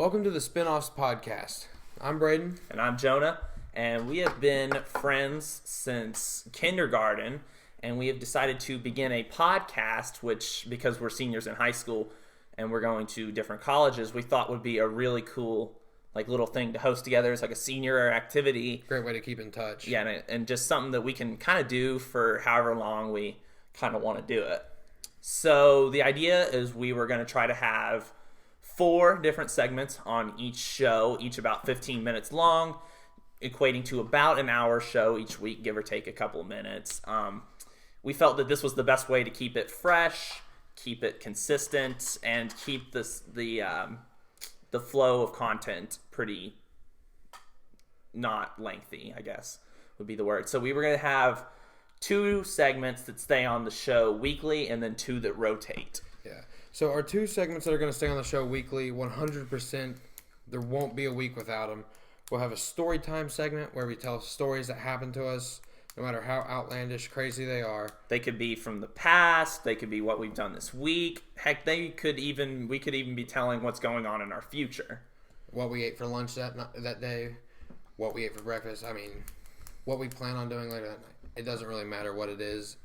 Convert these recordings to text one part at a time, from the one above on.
Welcome to the Spinoffs podcast. I'm Braden. And I'm Jonah, and we have been friends since kindergarten, and we have decided to begin a podcast, which, because we're seniors in high school and we're going to different colleges, we thought would be a really cool little thing to host together. It's like a senior activity. Great way to keep in touch. Yeah, and just something that we can kind of do for however long we kind of want to do it. So the idea is we were going to try to have 4 different segments on each show, each about 15 minutes long, equating to about an hour show each week, give or take a couple of minutes. We felt that this was the best way to keep it fresh, keep it consistent, and keep the flow of content pretty not lengthy, I guess would be the word. So we were going to have 2 segments that stay on the show weekly and then 2 that rotate. Yeah. So our 2 segments that are going to stay on the show weekly, 100%, there won't be a week without them. We'll have a story time segment where we tell stories that happen to us, no matter how outlandish, crazy they are. They could be from the past. They could be what we've done this week. Heck, we could even be telling what's going on in our future. What we ate for lunch that day, what we ate for breakfast. I mean, what we plan on doing later that night. It doesn't really matter what it is.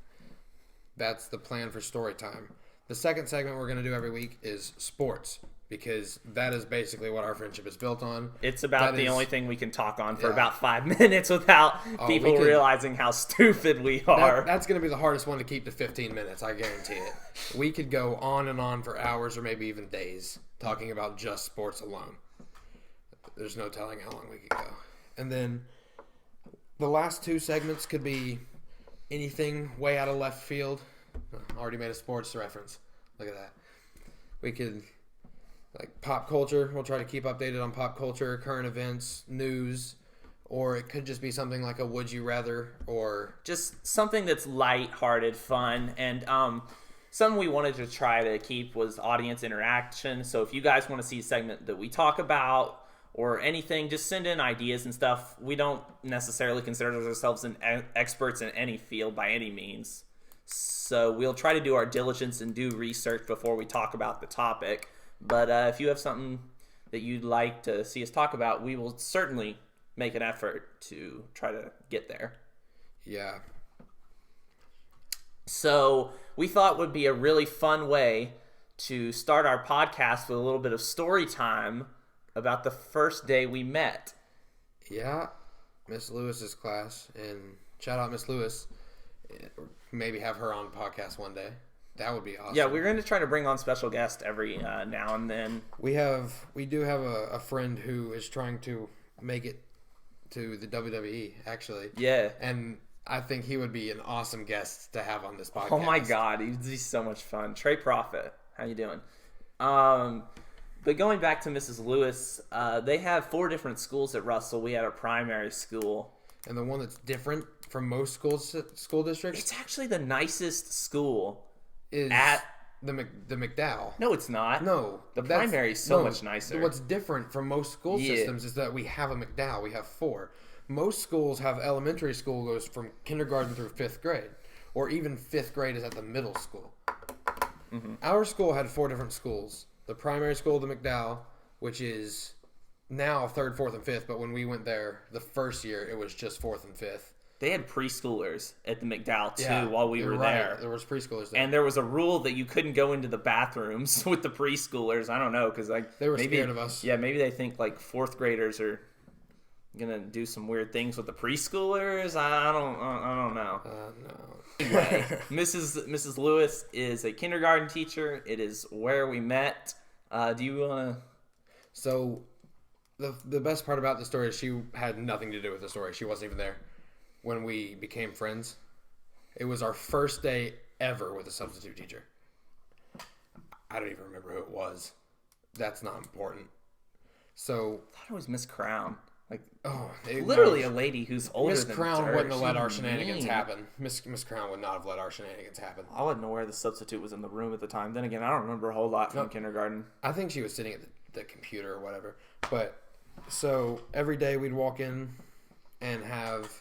That's the plan for story time. The second segment we're going to do every week is sports, because that is basically what our friendship is built on. It's about the only thing we can talk on for about 5 minutes without people realizing how stupid we are. That's going to be the hardest one to keep to 15 minutes, I guarantee it. We could go on and on for hours or maybe even days talking about just sports alone. There's no telling how long we could go. And then the last 2 segments could be anything way out of left field. Already made a sports reference. Look at that. We could, pop culture. We'll try to keep updated on pop culture, current events, news, or it could just be something like a would you rather, or just something that's light-hearted, fun, and something we wanted to try to keep was audience interaction. So if you guys want to see a segment that we talk about or anything, just send in ideas and stuff. We don't necessarily consider ourselves experts in any field by any means. So we'll try to do our diligence and do research before we talk about the topic. But if you have something that you'd like to see us talk about, we will certainly make an effort to try to get there. Yeah. So we thought would be a really fun way to start our podcast with a little bit of story time about the first day we met. Yeah. Miss Lewis's class. And shout out Miss Lewis. Maybe have her on the podcast one day. That would be awesome. Yeah, we're going to try to bring on special guests every now and then. We do have a friend who is trying to make it to the WWE, actually. Yeah. And I think he would be an awesome guest to have on this podcast. Oh my God, he'd be so much fun. Trey Prophet, how you doing? But going back to Mrs. Lewis, they have 4 different schools at Russell. We had a primary school. And the one that's different from most school districts? It's actually the nicest school. Is at the McDowell. No, it's not. No. The primary is so much nicer. What's different from most school systems is that we have a McDowell. We have 4. Most schools have elementary school goes from kindergarten through 5th grade. Or even 5th grade is at the middle school. Mm-hmm. Our school had 4 different schools. The primary school, the McDowell, which is now 3rd, 4th, and 5th. But when we went there the first year, it was just 4th and 5th. They had preschoolers at the McDowell, too, while we were there. There was preschoolers there. And there was a rule that you couldn't go into the bathrooms with the preschoolers. I don't know, because they were scared of us. Yeah, maybe they think 4th graders are going to do some weird things with the preschoolers. I don't know. No. Anyway, Mrs. Lewis is a kindergarten teacher. It is where we met. Do you want to... So, the best part about the story is she had nothing to do with the story. She wasn't even there when we became friends. It was our first day ever with a substitute teacher. I don't even remember who it was. That's not important. So I thought it was Miss Crown. Literally a lady who's older than Miss Crown her. wouldn't have let our shenanigans happen. Miss Crown would not have let our shenanigans happen. I wouldn't know where the substitute was in the room at the time. Then again, I don't remember a whole lot from kindergarten. I think she was sitting at the computer or whatever. But so every day we'd walk in and have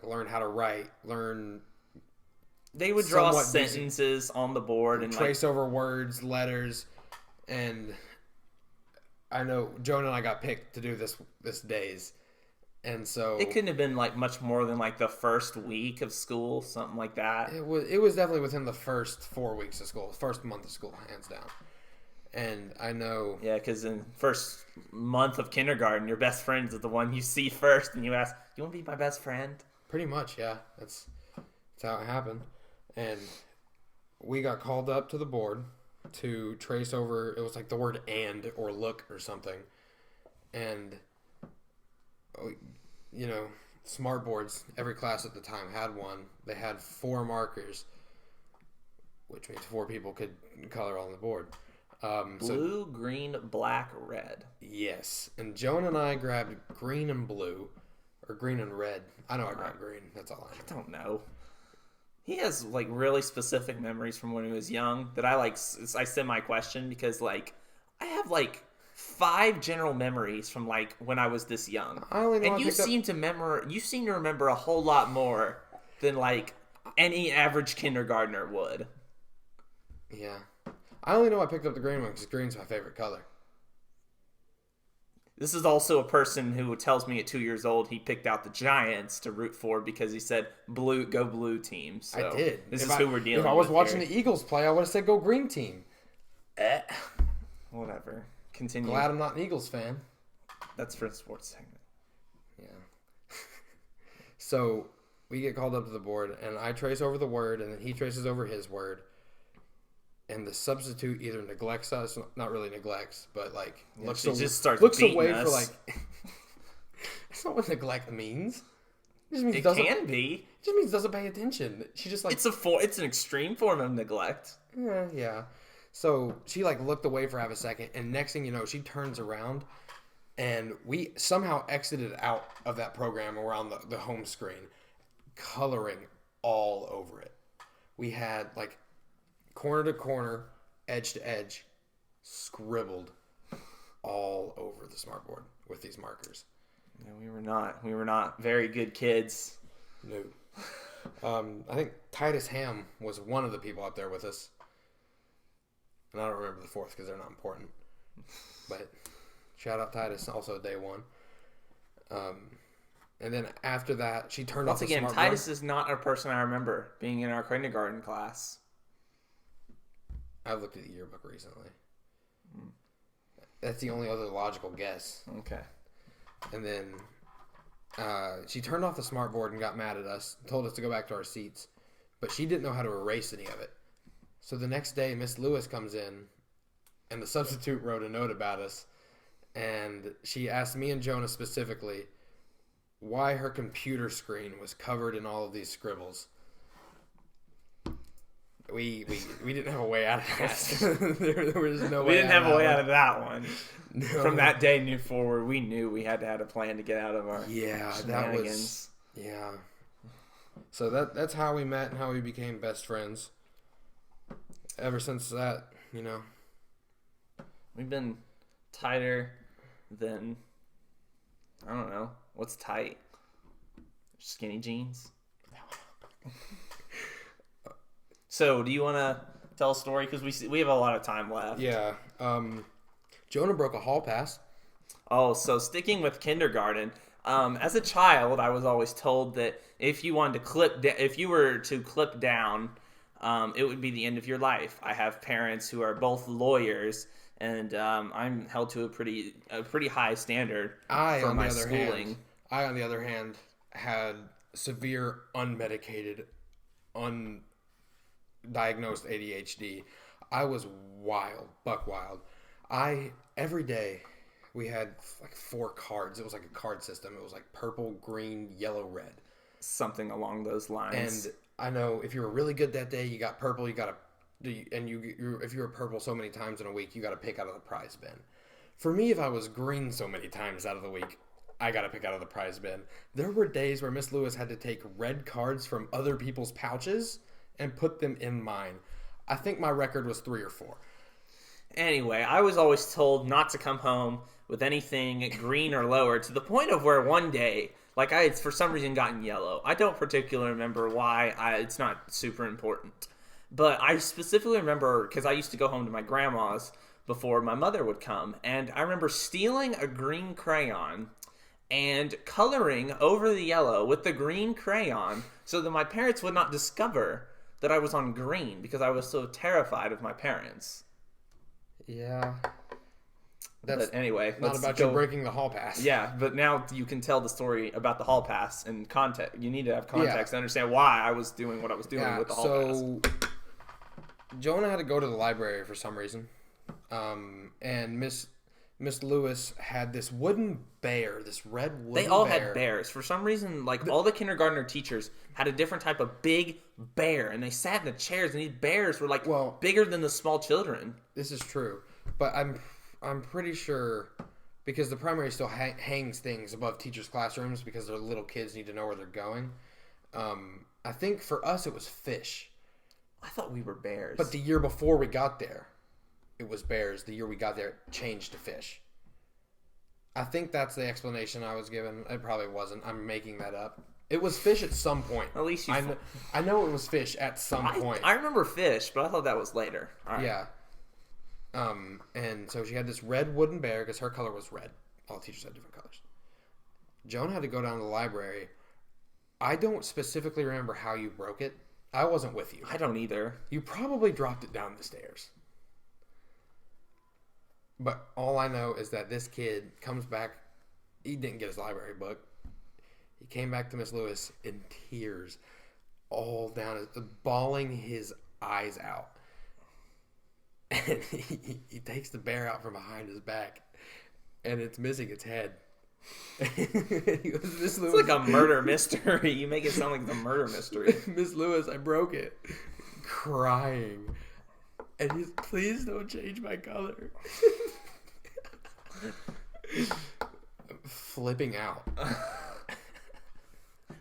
learn how to write, They would draw sentences on the board and trace over words, letters, And I know Jonah and I got picked to do this days. And so It couldn't have been like much more than like the first week of school, something like that. it was definitely within the first 4 weeks of school, first month of school, hands down. And I know, Yeah, because in first month of kindergarten, your best friend is the one you see first, and you ask, "Do you want to be my best friend?" pretty much, yeah, that's how it happened. And we got called up to the board to trace over. It was like the word "and" or "look" or something. And smart boards. Every class at the time had one. They had 4 markers, which means 4 people could color on the board. Blue, green, black, red. Yes, and Joan and I grabbed green and blue, or green and red. I know I grabbed green. That's all I know. I don't know. He has like really specific memories from when he was young that I semi-question because like I have like 5 general memories from like when I was this young. I only know And I you picked up- seem to remember a whole lot more than like any average kindergartner would. Yeah, I only know I picked up the green one because green's my favorite color. This is also a person who tells me at 2 years old he picked out the Giants to root for because he said "Blue, go blue team." So I did. This is who we're dealing with. If I was watching here. the Eagles play, I would have said go green team. Whatever. Continue. Glad I'm not an Eagles fan. That's for the sports segment. Yeah. So we get called up to the board, and I trace over the word, and then he traces over his word. And the substitute either neglects us, not really neglects, but like she just starts looks beating away us. for like. That's not what neglect means. It just means It doesn't. can be. It just means doesn't pay attention. She just like It's an extreme form of neglect. yeah. So she like looked away for half a second, and next thing you know, she turns around, and we somehow exited out of that program around the home screen, coloring all over it. We had like corner to corner, edge to edge, scribbled all over the smartboard with these markers. No, we were not very good kids. No. I think Titus Ham was one of the people up there with us. And I don't remember the 4th because they're not important. But shout out Titus, also day 1. And then after that, she turned Once off the again, smartboard. Titus is not a person I remember being in our kindergarten class. I've looked at the yearbook recently. That's the only other logical guess. Okay. And then she turned off the smartboard and got mad at us, told us to go back to our seats. But she didn't know how to erase any of it. So the next day, Miss Lewis comes in, and the substitute wrote a note about us. And she asked me and Jonah specifically why her computer screen was covered in all of these scribbles. We didn't have a way out of that. there was no way. We didn't have a way out of of that one. No. From that day forward, we knew we had to have a plan to get out of our that shenanigans. was yeah. So that's how we met and how we became best friends. Ever since that, We've been tighter than, I don't know, what's tight? Skinny jeans? So, do you want to tell a story? Because we have a lot of time left. Yeah. Jonah broke a hall pass. Oh, so sticking with kindergarten, as a child, I was always told that if you wanted to if you were to clip down, it would be the end of your life. I have parents who are both lawyers, and I'm held to a pretty high standard for my schooling. I, on the other hand, had severe unmedicated, undiagnosed ADHD. I was buck wild. Every day we had like 4 cards. It was like a card system. It was like purple, green, yellow, red. Something along those lines. And I know if you were really good that day, you got purple. If you were purple so many times in a week, you got to pick out of the prize bin. For me, if I was green so many times out of the week, I got to pick out of the prize bin. There were days where Miss Lewis had to take red cards from other people's pouches and put them in mine. I think my record was 3 or 4. Anyway, I was always told not to come home with anything green or lower, to the point of where one day, like I had for some reason gotten yellow. I don't particularly remember why. It's not super important. But I specifically remember, because I used to go home to my grandma's before my mother would come. And I remember stealing a green crayon and coloring over the yellow with the green crayon so that my parents would not discover that I was on green because I was so terrified of my parents. Yeah. That's but anyway, not about you breaking the hall pass. Yeah, but now you can tell the story about the hall pass and context. You need to have context to understand why I was doing what I was doing with the hall pass. So Jonah had to go to the library for some reason, and Miss Lewis had this wooden bear, this red wooden bear. They all had bears. For some reason, like all the kindergartner teachers had a different type of big bear, and they sat in the chairs, and these bears were like bigger than the small children. This is true, but I'm pretty sure because the primary still hangs things above teachers' classrooms because their little kids need to know where they're going. I think for us it was fish. I thought we were bears. But the year before we got there, it was bears. The year we got there, it changed to fish. I think that's the explanation I was given. It probably wasn't. I'm making that up. It was fish at some point. At least I know it was fish at some point. I remember fish, but I thought that was later. All right. Yeah. And so she had this red wooden bear because her color was red. All teachers had different colors. Joan had to go down to the library. I don't specifically remember how you broke it. I wasn't with you. I don't either. You probably dropped it down the stairs. But all I know is that this kid comes back. He didn't get his library book. He came back to Miss Lewis in tears, all down, bawling his eyes out. And he takes the bear out from behind his back, and it's missing its head. He goes, Miss Lewis, it's like a murder mystery. You make it sound like the murder mystery. Miss Lewis, I broke it. Crying. And he's, please don't change my color. Flipping out.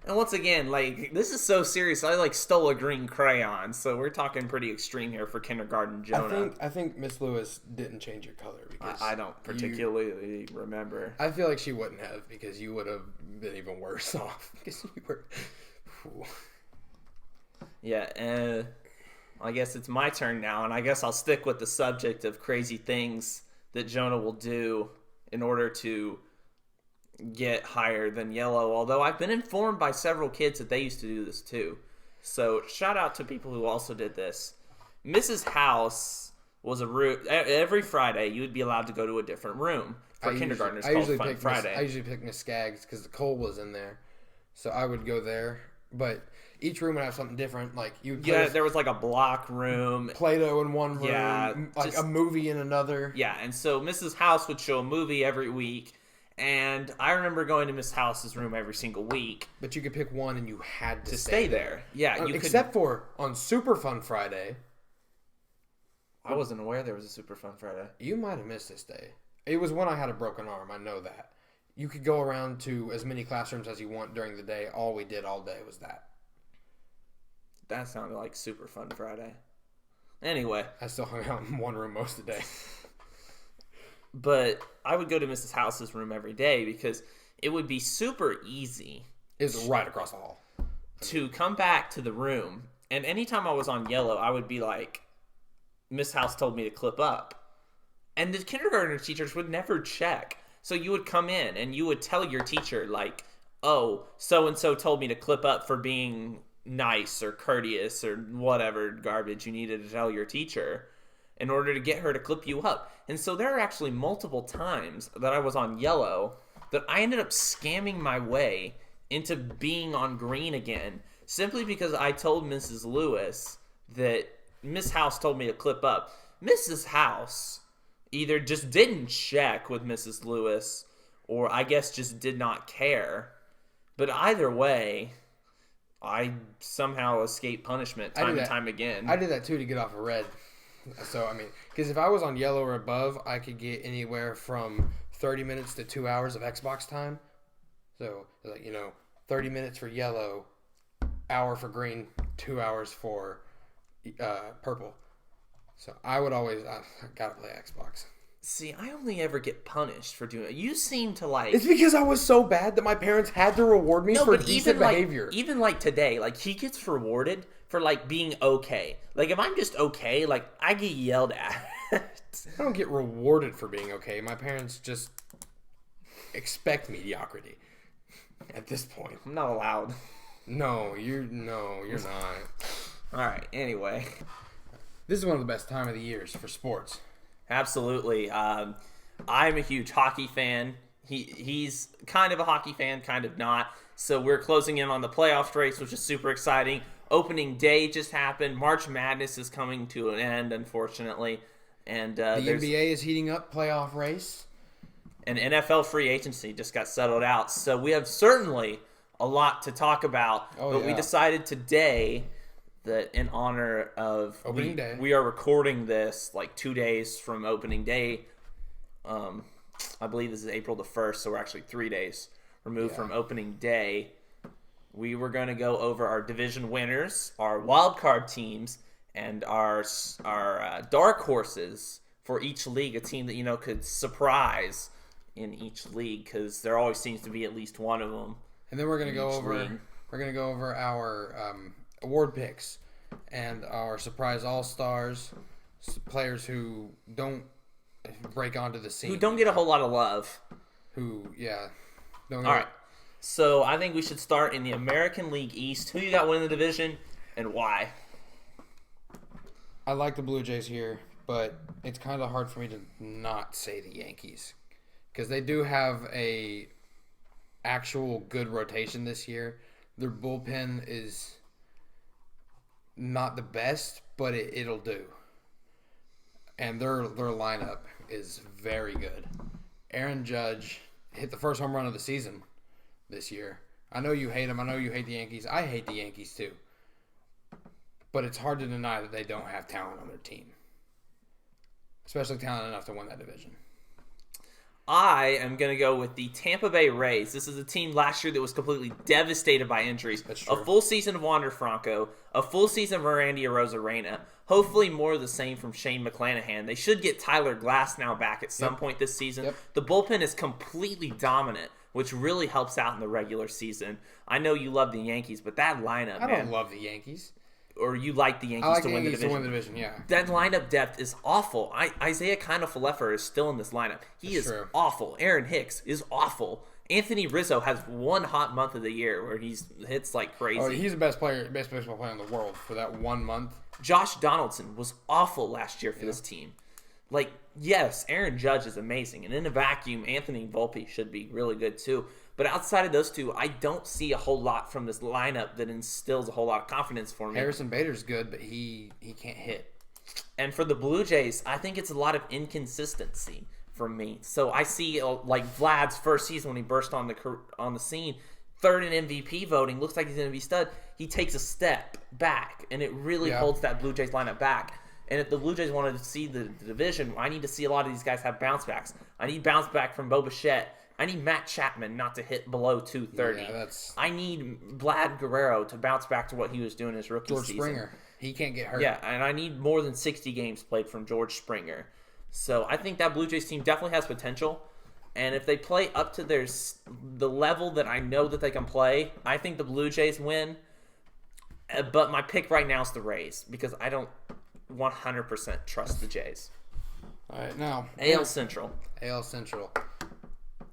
And once again, like, this is so serious. I stole a green crayon, so we're talking pretty extreme here for kindergarten Jonah. I think Miss Lewis didn't change your color because I don't particularly remember. I feel like she wouldn't have because you would have been even worse off because you were. Yeah, I guess it's my turn now, and I guess I'll stick with the subject of crazy things that Jonah will do in order to get higher than yellow, although I've been informed by several kids that they used to do this too. So shout out to people who also did this. Mrs. House was a room. Every Friday you would be allowed to go to a different room for kindergartners called Fun Friday. I usually pick Miss Skaggs because the Cole was in there, so I would go there. But each room would have something different. Like there was like a block room, Play-Doh in one room, a movie in another. Yeah, and so Mrs. House would show a movie every week. And I remember going to Miss House's room every single week. But you could pick one and you had to stay there. Yeah, except for on Super Fun Friday. I wasn't aware there was a Super Fun Friday. You might have missed this day. It was when I had a broken arm, I know that. You could go around to as many classrooms as you want during the day. All we did all day was that. That sounded like Super Fun Friday. Anyway. I still hung out in one room most of the day. But I would go to Mrs. House's room every day because it would be super easy. It's right across the hall. To come back to the room. And anytime I was on yellow, I would be like, Miss House told me to clip up. And the kindergarten teachers would never check. So you would come in and you would tell your teacher, like, oh, so-and-so told me to clip up for being nice or courteous or whatever garbage you needed to tell your teacher in order to get her to clip you up. And so there are actually multiple times that I was on yellow that I ended up scamming my way into being on green again simply because I told Mrs. Lewis that Miss House told me to clip up. Mrs. House either just didn't check with Mrs. Lewis or I guess just did not care. But either way, I somehow escaped punishment time and time again. I did that too to get off of red. So, I mean, because if I was on yellow or above, I could get anywhere from 30 minutes to 2 hours of Xbox time. So, 30 minutes for yellow, hour for green, 2 hours for purple. So, I would always, I gotta play Xbox. See, I only ever get punished for doing it. You seem to like... It's because I was so bad that my parents had to reward me for decent behavior. Even like today, like he gets rewarded for like being okay. Like if I'm just okay, like I get yelled at I don't get rewarded for being okay. My parents just expect mediocrity at this point. I'm not allowed. No, you're not. All right. Anyway, This is one of the best time of the years for sports. absolutely. I'm a huge hockey fan. He's kind of a hockey fan, kind of not. So we're closing in on the playoff race, which is super exciting. Opening day just happened. March Madness is coming to an end, unfortunately. And The NBA is heating up, playoff race. and NFL free agency just got settled out. So we have certainly a lot to talk about. Oh, we yeah. decided today that in honor of Opening day. we are recording this like 2 days from opening day. I believe this is April the 1st, so we're actually 3 days removed from opening day. We were going to go over our division winners, our wild card teams, and our dark horses for each league, a team that could surprise in each league, because there always seems to be at least one of them. And then we're gonna go each over league. our award picks and our surprise all-stars, players who don't break onto the scene. Who don't get a whole lot of love. Don't All right. So I think we should start in the American League East. Who you got winning the division and why? I like the Blue Jays here, but it's kind of hard for me to not say the Yankees because they do have a actual good rotation this year. Their bullpen is not the best, but it'll do. And their lineup is very good. Aaron Judge hit the first home run of the season this year. I know you hate him. I know you hate the Yankees. I hate the Yankees too. But it's hard to deny that they don't have talent on their team. Especially talent enough to win that division. I am going to go with the Tampa Bay Rays. This is a team last year that was completely devastated by injuries. That's true. A full season of Wander Franco, a full season of Randy Arozarena. Hopefully more of the same from Shane McClanahan. They should get Tyler Glass now back at some point this season. Yep. The bullpen is completely dominant, which really helps out in the regular season. I know you love the Yankees, but that lineup, I man. don't love the Yankees. Or you like the Yankees I like to the win the Yankees division. to win the division, yeah. That lineup depth is awful. Isaiah Kiner-Falefa is still in this lineup. He is true. awful. Aaron Hicks is awful. Anthony Rizzo has one hot month of the year where he hits like crazy. Oh, he's the best baseball player in the world for that 1 month. Josh Donaldson was awful last year for this team. Like, yes, Aaron Judge is amazing. And in a vacuum, Anthony Volpe should be really good too. But outside of those two, I don't see a whole lot from this lineup that instills a whole lot of confidence for me. Harrison Bader's good, but he can't hit. And for the Blue Jays, I think it's a lot of inconsistency from me. So I see like Vlad's first season when he burst on the scene, third in MVP voting, looks like he's going to be stud. He takes a step back, and it really holds that Blue Jays lineup back. And if the Blue Jays wanted to see the division, I need to see a lot of these guys have bounce backs. I need bounce back from Bo Bichette. I need Matt Chapman not to hit below 230. Yeah, I need Vlad Guerrero to bounce back to what he was doing his rookie George season. Springer, he can't get hurt. Yeah, and I need more than 60 games played from George Springer. So I think that Blue Jays team definitely has potential. And if they play up to the level that I know that they can play, I think the Blue Jays win. But my pick right now is the Rays because I don't 100% trust the Jays. All right, now AL Central. AL Central,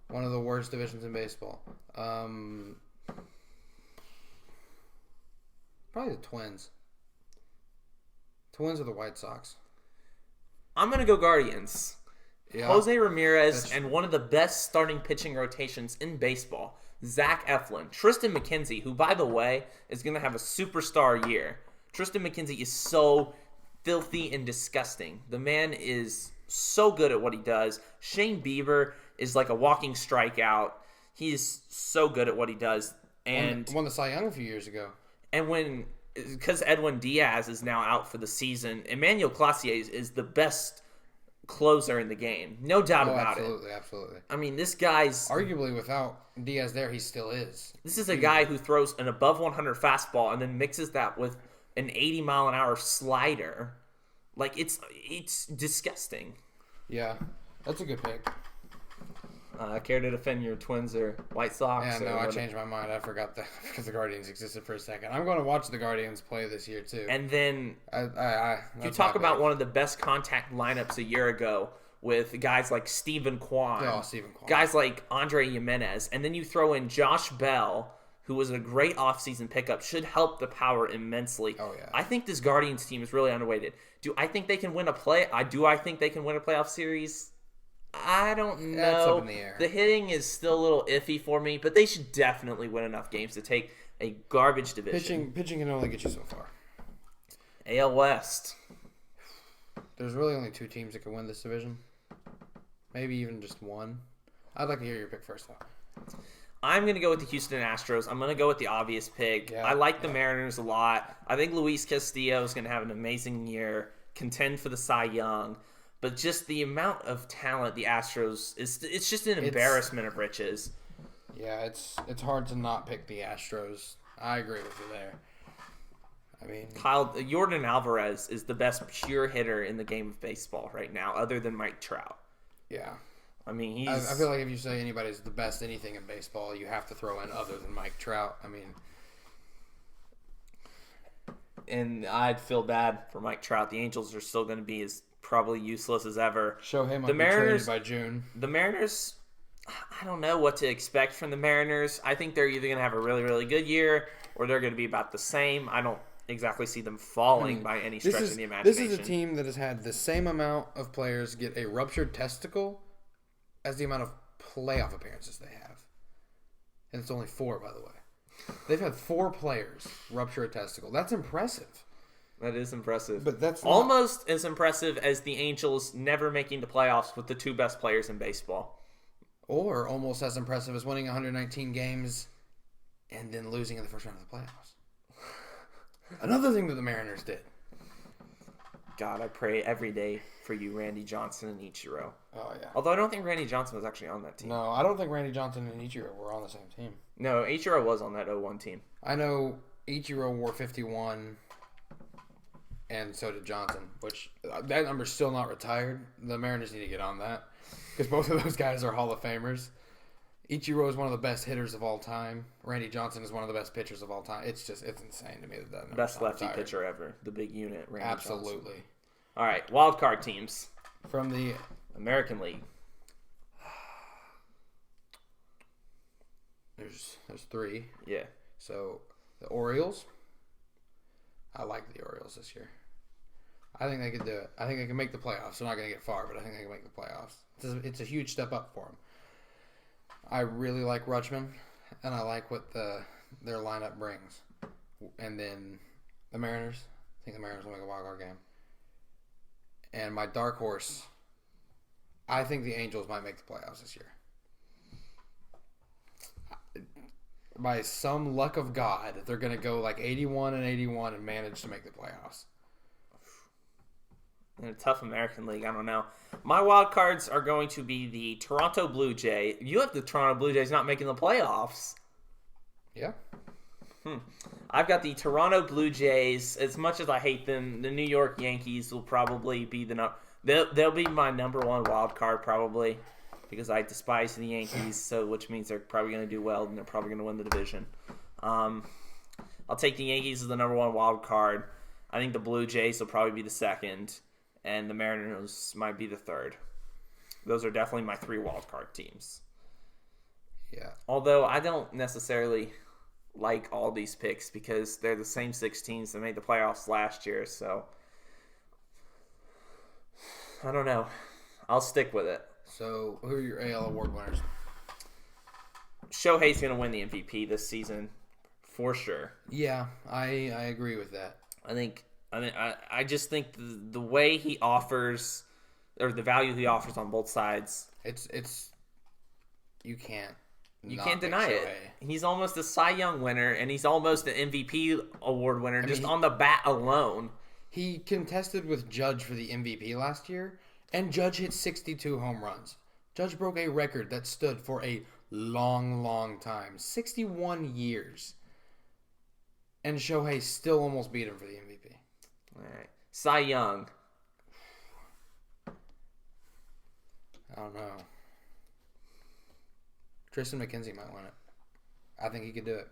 one of the worst divisions in baseball. Probably the Twins. Twins or the White Sox. I'm going to go Guardians. Yeah. Jose Ramirez and one of the best starting pitching rotations in baseball, Zach Eflin. Tristan McKenzie, who, by the way, is going to have a superstar year. Tristan McKenzie is so filthy and disgusting. The man is so good at what he does. Shane Bieber is like a walking strikeout. He is so good at what he does. And won the Cy Young a few years ago. And because Edwin Diaz is now out for the season, Emmanuel Classier is the best closer in the game. No doubt about it. Absolutely. I mean, this guy's... Arguably, without Diaz there, he still is. This is a guy who throws an above 100 fastball and then mixes that with an 80-mile-an-hour slider. Like, it's disgusting. Yeah, that's a good pick. Care to defend your Twins or White Sox? Yeah, no, I changed my mind. I forgot that because the Guardians existed for a second. I'm going to watch the Guardians play this year too. And then you that's talk my about pick. one of the best contact lineups a year ago with guys like Stephen Kwan, Stephen Kwan. guys like Andre Jimenez, and then you throw in Josh Bell, who was a great offseason pickup, should help the power immensely. Oh, yeah. I think this Guardians team is really underrated. Do I think they can win a playoff series? I don't know. That's up in the air. The hitting is still a little iffy for me, but they should definitely win enough games to take a garbage division. Pitching can only get you so far. AL West. There's really only 2 teams that can win this division. Maybe even just one. I'd like to hear your pick first, though. I'm going to go with the Houston Astros. I'm going to go with the obvious pick. Yeah, I like the Mariners a lot. I think Luis Castillo is going to have an amazing year, contend for the Cy Young. But just the amount of talent the Astros it's just an embarrassment of riches. Yeah, it's hard to not pick the Astros. I agree with you there. I mean, Yordan Alvarez is the best pure hitter in the game of baseball right now, other than Mike Trout. yeah. I mean, I feel like if you say anybody's the best anything in baseball, you have to throw in other than Mike Trout. I mean, and I'd feel bad for Mike Trout. The Angels are still going to be as probably useless as ever. Shohei might The be Mariners- traded by June. The Mariners, I don't know what to expect from the Mariners. I think they're either going to have a really, really good year or they're going to be about the same. I don't exactly see them falling by any stretch of the imagination. This is a team that has had the same amount of players get a ruptured testicle as the amount of playoff appearances they have. And it's only 4, by the way. They've had 4 players rupture a testicle. That's impressive. That is impressive. But that's not- almost as impressive as the Angels never making the playoffs with the 2 best players in baseball. Or almost as impressive as winning 119 games and then losing in the first round of the playoffs. Another thing that the Mariners did. God, I pray every day for you, Randy Johnson and Ichiro. Oh, yeah. Although I don't think Randy Johnson was actually on that team. No, I don't think Randy Johnson and Ichiro were on the same team. No, Ichiro was on that 0-1 team. I know Ichiro wore 51, and so did Johnson, which that number's still not retired. The Mariners need to get on that because both of those guys are Hall of Famers. Ichiro is one of the best hitters of all time. Randy Johnson is one of the best pitchers of all time. It's insane to me that number's Best not lefty retired. pitcher ever. The big unit, Randy Johnson. Absolutely. All right, wild card teams. From the American League. there's 3. Yeah. So the Orioles. I like the Orioles this year. I think they could do it. I think they can make the playoffs. They're not going to get far, but I think they can make the playoffs. It's a huge step up for them. I really like Rutschman, and I like what their lineup brings. And then the Mariners. I think the Mariners will make a wild card game. And my dark horse, I think the Angels might make the playoffs this year. By some luck of God, they're going to go like 81-81 and manage to make the playoffs. In a tough American League, I don't know. My wild cards are going to be the Toronto Blue Jay. You have the Toronto Blue Jays not making the playoffs. Yeah. I've got the Toronto Blue Jays. As much as I hate them, the New York Yankees will probably be they'll be my number 1 wild card probably because I despise the Yankees. So which means they're probably going to do well and they're probably going to win the division. I'll take the Yankees as the number 1 wild card. I think the Blue Jays will probably be the 2nd, and the Mariners might be the 3rd. Those are definitely my 3 wild card teams. Yeah. Although I don't necessarily like all these picks because they're the same 6 teams that made the playoffs last year, so I don't know. I'll stick with it. So, who are your AL award winners? Shohei's going to win the MVP this season for sure. Yeah, I agree with that. I just think the way he offers or the value he offers on both sides, It's you can't deny it. He's almost a Cy Young winner and he's almost an MVP award winner just on the bat alone. He contested with Judge for the MVP last year, and Judge hit 62 home runs. Judge broke a record that stood for a long, long time. 61 years. And Shohei still almost beat him for the MVP. All right. Cy Young. I don't know. Tristan McKenzie might win it. I think he could do it.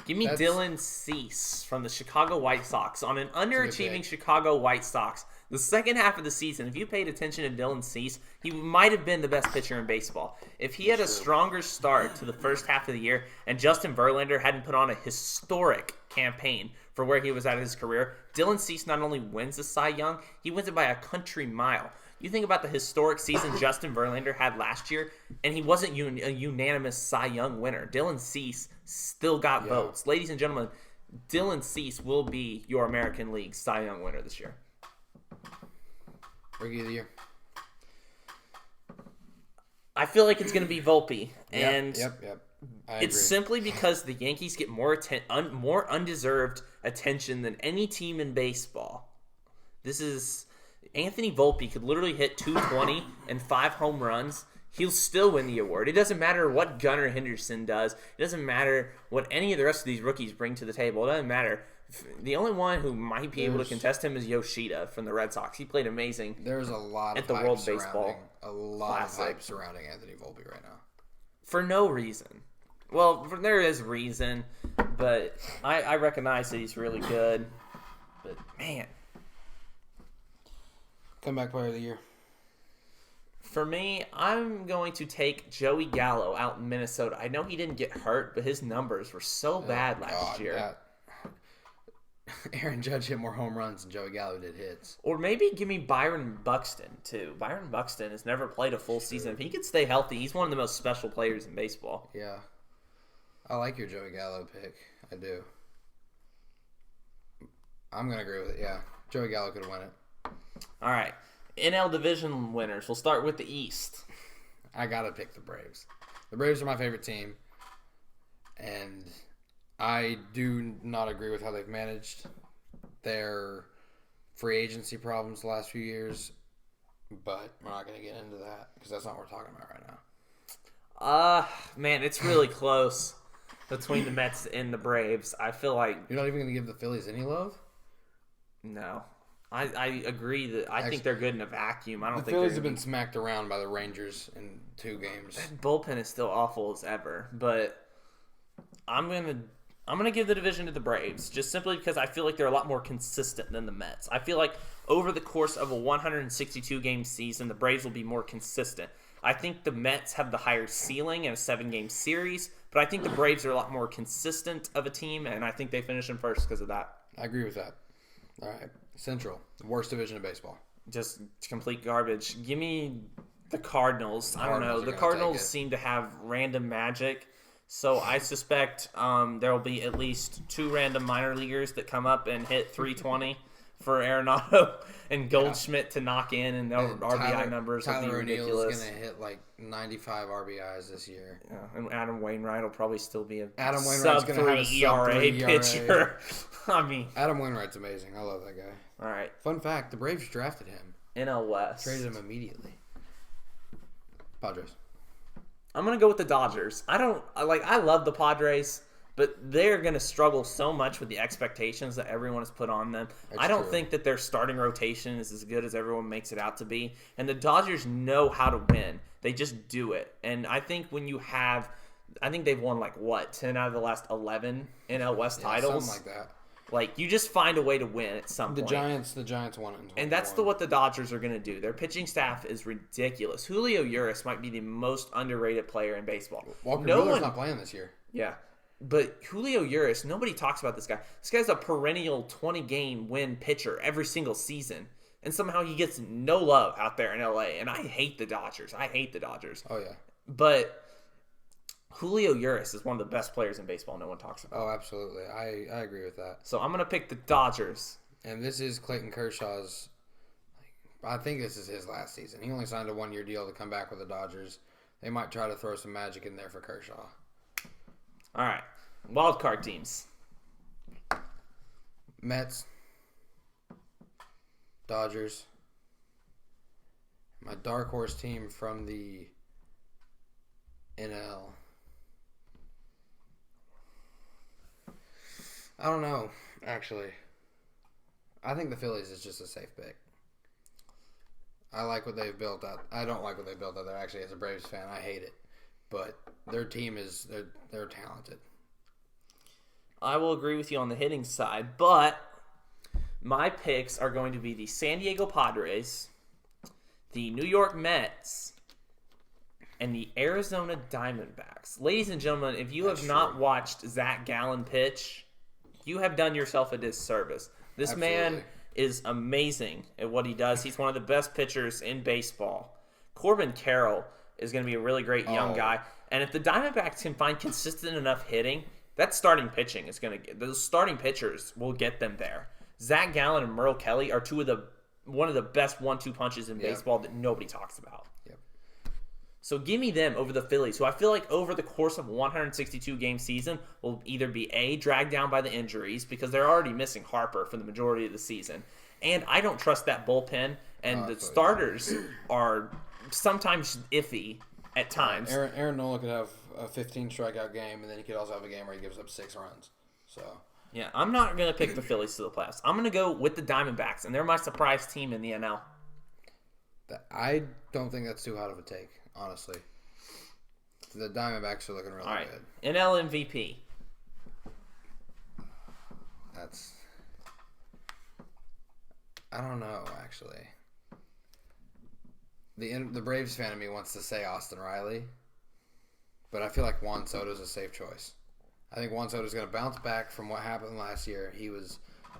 Give me Dylan Cease from the Chicago White Sox on an underachieving Chicago White Sox. The second half of the season, if you paid attention to Dylan Cease, he might have been the best pitcher in baseball. If he had a stronger start to the first half of the year and Justin Verlander hadn't put on a historic campaign for where he was at in his career, Dylan Cease not only wins the Cy Young, he wins it by a country mile. You think about the historic season Justin Verlander had last year, and he wasn't a unanimous Cy Young winner. Dylan Cease still got votes. Ladies and gentlemen, Dylan Cease will be your American League Cy Young winner this year. Rookie of the year. I feel like it's going to be Volpe. And Yep. It's simply because the Yankees get more undeserved attention than any team in baseball. This is... Anthony Volpe could literally hit 220 and 5 home runs. He'll still win the award. It doesn't matter what Gunnar Henderson does. It doesn't matter what any of the rest of these rookies bring to the table. It doesn't matter. The only one who might be able to contest him is Yoshida from the Red Sox. He played amazing. There's a lot at the World Baseball of hype surrounding Anthony Volpe right now. For no reason. Well, there is reason, but I recognize that he's really good. But, man. Comeback player of the year. For me, I'm going to take Joey Gallo out in Minnesota. I know he didn't get hurt, but his numbers were so bad last year. Aaron Judge hit more home runs than Joey Gallo did hits. Or maybe give me Byron Buxton, too. Byron Buxton has never played a full season. If he could stay healthy, he's one of the most special players in baseball. Yeah. I like your Joey Gallo pick. I do. I'm going to agree with it, yeah. Joey Gallo could win it. All right. NL Division winners. We'll start with the East. I got to pick the Braves. The Braves are my favorite team. And I do not agree with how they've managed their free agency problems the last few years. But we're not going to get into that because that's not what we're talking about right now. Man, it's really close between the Mets and the Braves. I feel like... You're not even going to give the Phillies any love? No. I agree that I think they're good in a vacuum. I don't think the Phillies have been smacked around by the Rangers in 2 games. That bullpen is still awful as ever, but I'm gonna give the division to the Braves just simply because I feel like they're a lot more consistent than the Mets. I feel like over the course of a 162 game season, the Braves will be more consistent. I think the Mets have the higher ceiling in a 7-game series, but I think the Braves are a lot more consistent of a team, and I think they finish in first because of that. I agree with that. All right. Central, the worst division of baseball. Just complete garbage. Give me the Cardinals. I don't know. The Cardinals seem to have random magic. So I suspect there will be at least 2 random minor leaguers that come up and hit 320 for Arenado and Goldschmidt to knock in, and their RBI numbers will be ridiculous. Tyler O'Neill's going to hit like 95 RBIs this year. Yeah, and Adam Wainwright will probably still be a sub-3 ERA pitcher. I mean, Adam Wainwright's amazing. I love that guy. All right. Fun fact, the Braves drafted him. NL West. Traded him immediately. Padres. I'm going to go with the Dodgers. I love the Padres, but they're going to struggle so much with the expectations that everyone has put on them. I don't think that their starting rotation is as good as everyone makes it out to be. And the Dodgers know how to win. They just do it. And I think when you have, I think they've won 10 out of the last 11 NL West titles. Something like that. You just find a way to win at some point. The Giants won it in 2021. And that's what the Dodgers are going to do. Their pitching staff is ridiculous. Julio Urias might be the most underrated player in baseball. Walker Buehler's not playing this year. Yeah. But Julio Urias, nobody talks about this guy. This guy's a perennial 20-game win pitcher every single season. And somehow he gets no love out there in LA. And I hate the Dodgers. Oh, yeah. But Julio Urias is one of the best players in baseball no one talks about. Oh, absolutely. I agree with that. So I'm going to pick the Dodgers. And this is Clayton Kershaw's, I think this is his last season. He only signed a 1-year deal to come back with the Dodgers. They might try to throw some magic in there for Kershaw. All right. Wild card teams. Mets. Dodgers. My dark horse team from the NL. I don't know, actually. I think the Phillies is just a safe pick. I like what they've built out. I don't like what they built out there, actually, as a Braves fan. I hate it. but their team is they're talented. I will agree with you on the hitting side, but my picks are going to be the San Diego Padres, the New York Mets, and the Arizona Diamondbacks. Ladies and gentlemen, if you have not watched Zach Gallen pitch, you have done yourself a disservice. This man is amazing at what he does. He's one of the best pitchers in baseball. Corbin Carroll is going to be a really great young guy. And if the Diamondbacks can find consistent enough hitting, that starting pitching is going to get – those starting pitchers will get them there. Zach Gallen and Merle Kelly are one of the best 1-2 punches in baseball that nobody talks about. Yep. So give me them over the Phillies, who I feel like over the course of a 162-game season will either be dragged down by the injuries because they're already missing Harper for the majority of the season. And I don't trust that bullpen, and the starters are sometimes iffy at times. Aaron Nola could have a 15 strikeout game, and then he could also have a game where he gives up 6 runs. So yeah, I'm not going to pick the Phillies to the playoffs. I'm going to go with the Diamondbacks, and they're my surprise team in the NL. I don't think that's too hot of a take, honestly. The Diamondbacks are looking really good. NL MVP. I don't know, actually. The Braves fan of me wants to say Austin Riley, but I feel like Juan Soto is a safe choice. I think Juan Soto is going to bounce back from what happened last year. He was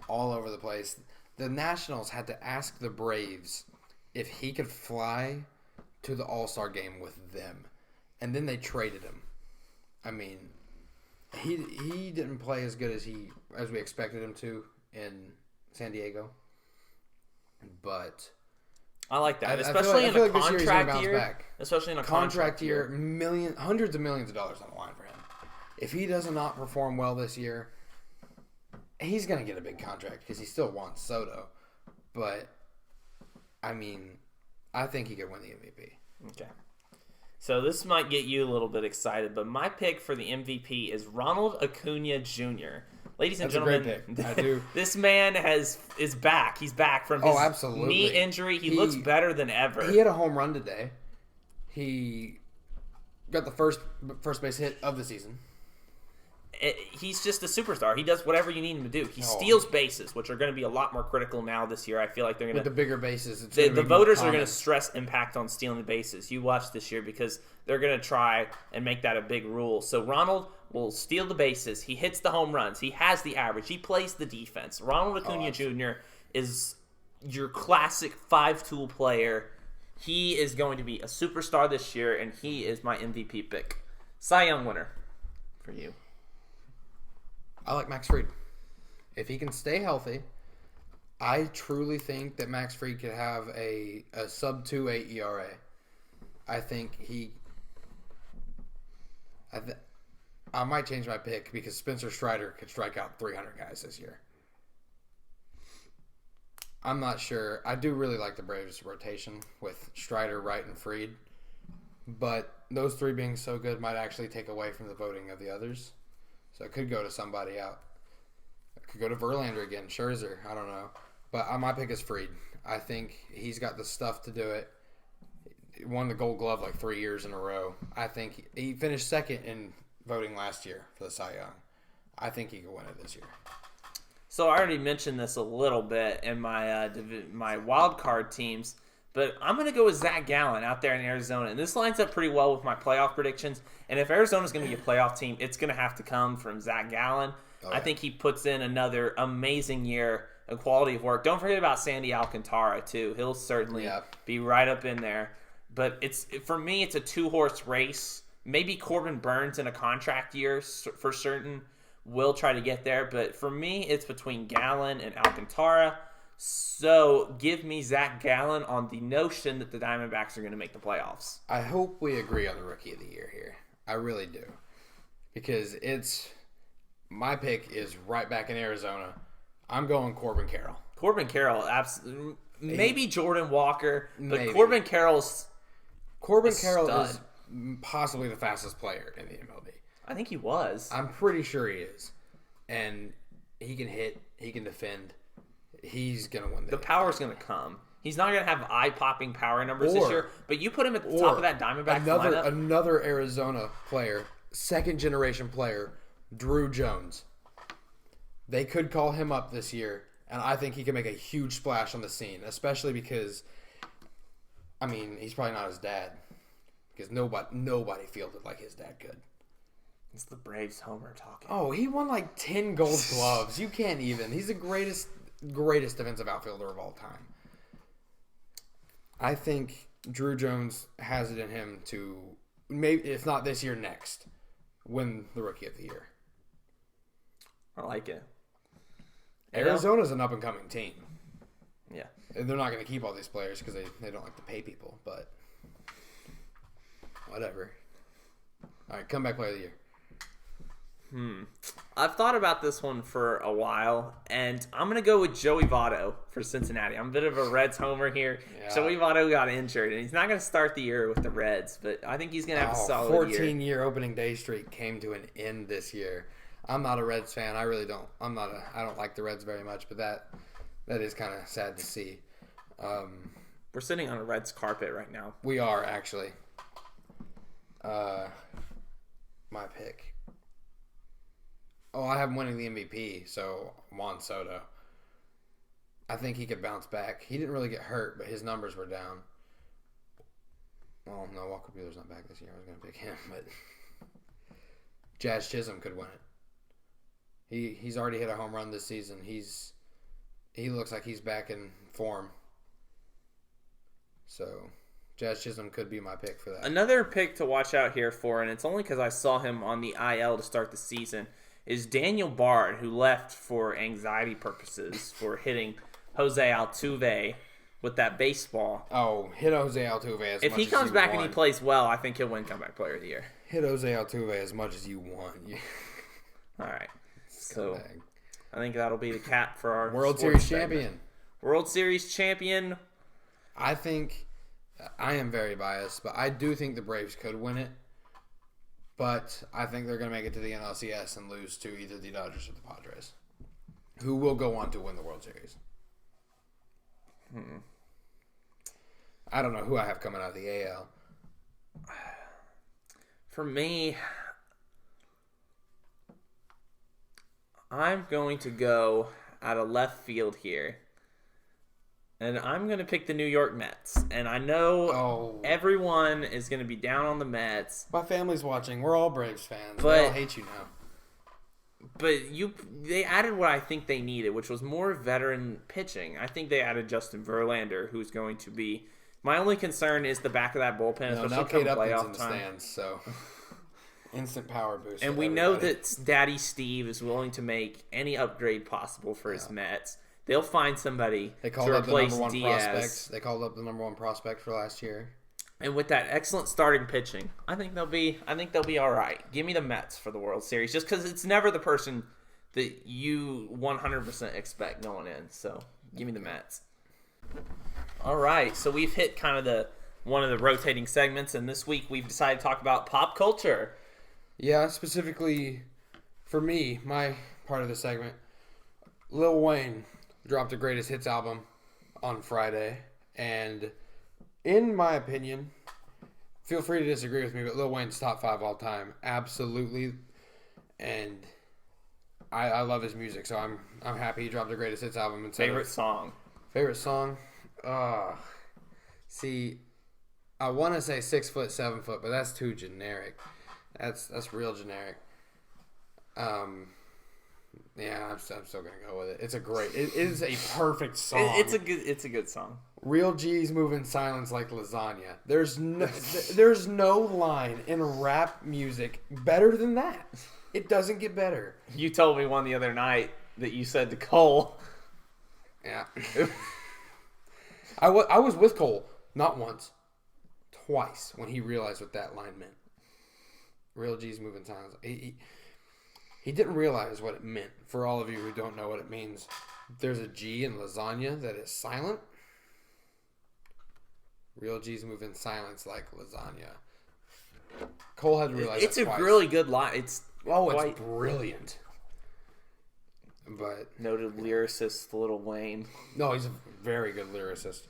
all over the place. The Nationals had to ask the Braves if he could fly to the All-Star game with them, and then they traded him. I mean, he didn't play as good as we expected him to in San Diego, but I like that, especially in a contract year. Especially in a contract year, hundreds of millions of dollars on the line for him. If he does not perform well this year, he's going to get a big contract because he still wants Soto. But, I mean, I think he could win the MVP. Okay. So this might get you a little bit excited, but my pick for the MVP is Ronald Acuna Jr. Ladies and gentlemen, a great pick. I do. This man is back. He's back from his knee injury. He looks better than ever. He hit a home run today. He got the first base hit of the season. He's just a superstar. He does whatever you need him to do. He steals bases, which are going to be a lot more critical now this year. I feel like they're going to... With the bigger bases. The voters are going to stress impact on stealing the bases. You watch this year because they're going to try and make that a big rule. So Ronald will steal the bases. He hits the home runs. He has the average. He plays the defense. Ronald Acuna Jr. is your classic five-tool player. He is going to be a superstar this year, and he is my MVP pick. Cy Young winner for you. I like Max Fried. If he can stay healthy, I truly think that Max Fried could have a sub 2.8 ERA. I think I might change my pick because Spencer Strider could strike out 300 guys this year. I'm not sure. I do really like the Braves' rotation with Strider, Wright, and Fried. But those three being so good might actually take away from the voting of the others. So it could go to somebody out. It could go to Verlander again, Scherzer. I don't know. But my pick is Fried. I think he's got the stuff to do it. He won the Gold Glove like 3 years in a row. I think he finished second in voting last year for the Cy Young. I think he could win it this year. So I already mentioned this a little bit in my wild card teams, but I'm going to go with Zach Gallen out there in Arizona. And this lines up pretty well with my playoff predictions. And if Arizona's going to be a playoff team, it's going to have to come from Zach Gallen. Oh, yeah. I think he puts in another amazing year of quality of work. Don't forget about Sandy Alcantara, too. He'll certainly be right up in there. But for me, it's a two-horse race. Maybe Corbin Burns in a contract year for certain will try to get there. But for me, it's between Gallen and Alcantara. So give me Zach Gallen on the notion that the Diamondbacks are going to make the playoffs. I hope we agree on the Rookie of the Year here. I really do. Because my pick is right back in Arizona. I'm going Corbin Carroll. Corbin Carroll, absolutely. Maybe Jordan Walker, but maybe. Corbin Carroll is possibly the fastest player in the MLB. I think he was. I'm pretty sure he is. And he can hit. He can defend. He's going to win the power's going to come. He's not going to have eye-popping power numbers this year, but you put him at the top of that Diamondbacks lineup. Another Arizona player, second-generation player, Drew Jones. They could call him up this year, and I think he can make a huge splash on the scene, especially because, I mean, he's probably not his dad, because nobody fielded like his dad could. It's the Braves homer talking. Oh, he won like 10 Gold Gloves. You can't even. He's the greatest defensive outfielder of all time. I think Drew Jones has it in him to, maybe if not this year, next, win the Rookie of the Year. I like it. Arizona's an up-and-coming team. Yeah. They're not going to keep all these players because they don't like to pay people, but whatever. All right, comeback player of the year. I've thought about this one for a while, and I'm going to go with Joey Votto for Cincinnati. I'm a bit of a Reds homer here. Yeah. Joey Votto got injured, and he's not going to start the year with the Reds, but I think he's going to have a solid year. 14-year opening day streak came to an end this year. I'm not a Reds fan. I really don't. I don't like the Reds very much, but that is kind of sad to see. We're sitting on a Reds carpet right now. We are, actually. My pick. Oh, I have him winning the MVP, so Juan Soto. I think he could bounce back. He didn't really get hurt, but his numbers were down. Well, no, Walker Buehler's not back this year. I was going to pick him, but Jazz Chisholm could win it. He's already hit a home run this season. He looks like he's back in form. So Jazz Chisholm could be my pick for that. Another pick to watch out here for, and it's only because I saw him on the IL to start the season, is Daniel Bard, who left for anxiety purposes for hitting Jose Altuve with that baseball. Oh, hit Jose Altuve as much as you want. If he comes back and he plays well, I think he'll win Comeback Player of the Year. Hit Jose Altuve as much as you want. All right. So I think that'll be the cap for our World Series champion. World Series champion. I think, I am very biased, but I do think the Braves could win it. But I think they're going to make it to the NLCS and lose to either the Dodgers or the Padres, who will go on to win the World Series. I don't know who I have coming out of the AL. For me, I'm going to go out of left field here. And I'm going to pick the New York Mets. And I know everyone is going to be down on the Mets. My family's watching. We're all Braves fans. They all hate you now. But they added what I think they needed, which was more veteran pitching. I think they added Justin Verlander, who's going to be... My only concern is the back of that bullpen, especially now Kate come Upton's playoff in the time. Stands, so instant power boost. And we know that Daddy Steve is willing to make any upgrade possible for his Mets. They'll find somebody to replace Diaz. They called up the number one prospect for last year. And with that excellent starting pitching, I think they'll be all right. Give me the Mets for the World Series, just because it's never the person that you 100% expect going in. So give me the Mets. All right, so we've hit kind of one of the rotating segments, and this week we've decided to talk about pop culture. Yeah, specifically for me, my part of the segment, Lil Wayne dropped a greatest hits album on Friday, and in my opinion, feel free to disagree with me, but Lil Wayne's top 5 all time, absolutely, and I love his music, so I'm happy he dropped a greatest hits album. Favorite song? See, I want to say 6 foot, 7 foot, but that's too generic. That's real generic. Yeah, I'm still gonna go with it. It is a perfect song. It's a good song. Real G's move in silence like lasagna. There's no line in rap music better than that. It doesn't get better. You told me one the other night that you said to Cole. Yeah. I was with Cole, not once, twice, when he realized what that line meant. Real G's move in silence. He didn't realize what it meant. For all of you who don't know what it means, there's a G in lasagna that is silent. Real G's move in silence like lasagna. Cole had to realize it's that a twice. really good line. It's brilliant. But noted lyricist Lil Wayne. No, he's a very good lyricist.